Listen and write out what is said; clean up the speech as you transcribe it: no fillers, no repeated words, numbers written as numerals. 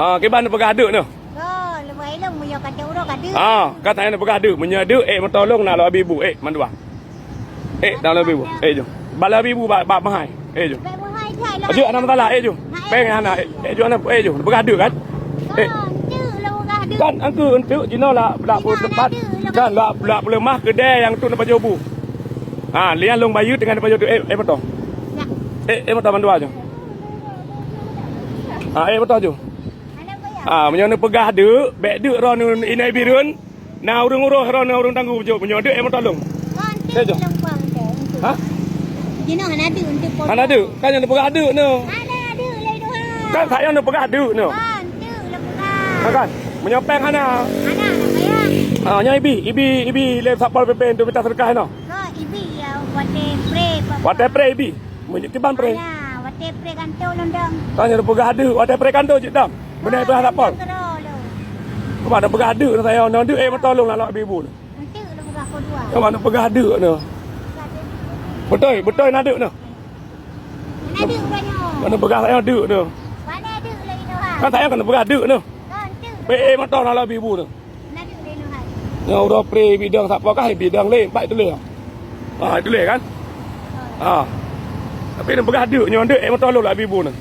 Kiban nak pegaduk tu. Lepas itu mu yang kata urang kata. Katanya nak pegaduk, menyaduk mentolong nak lawan ibu. Mandua. Dah lawan ibu. Jom. Bala ibu bab mahai. Jom. Ajuk anak masalah jom. Pengen anak. Jom anak jom. Pegaduk kan? Kan angku untuk Cina lah pun tempat. Kan lah lemah kedai yang tu nak jobu. Lian long bayu dengan baju tu betul. Betul mandua je. Betul je. Menyana pegah de, bek de ron inai birun. Na urung-urung ron urung tangguh jo menyana de betul long. Je. Cina ana de untuk pon. Ana de, kan yang pegah de no. Ana de lai tu ha. Kan saya nak pegah de no. Kan? Menyopeng ana. Nya ibi le sapal pepen tu minta sedekah no. Ibi ya wate pre ibi. Menyekiban pre. Wate pre kanto londang. Tanya ada pegah ada, wate pre kanto je dam. Benda tu sapal. Kau ada pegah ada saya nak ada tolong nak ibu tu. Nanti lu pegah kedua. Kau ada pegah ada no. Betul nak ada no. Ada urangnya. Mana pegah saya ada no. Mana ada lagi tu ha. Kan saya kena pegah ada no. Pe motor nak ibu tu. Ya udah pre bidang siapa kah bidang lain baik tu le. Itu le kan? Tapi nak pegah duk nyon duk tolong lah ibu ni.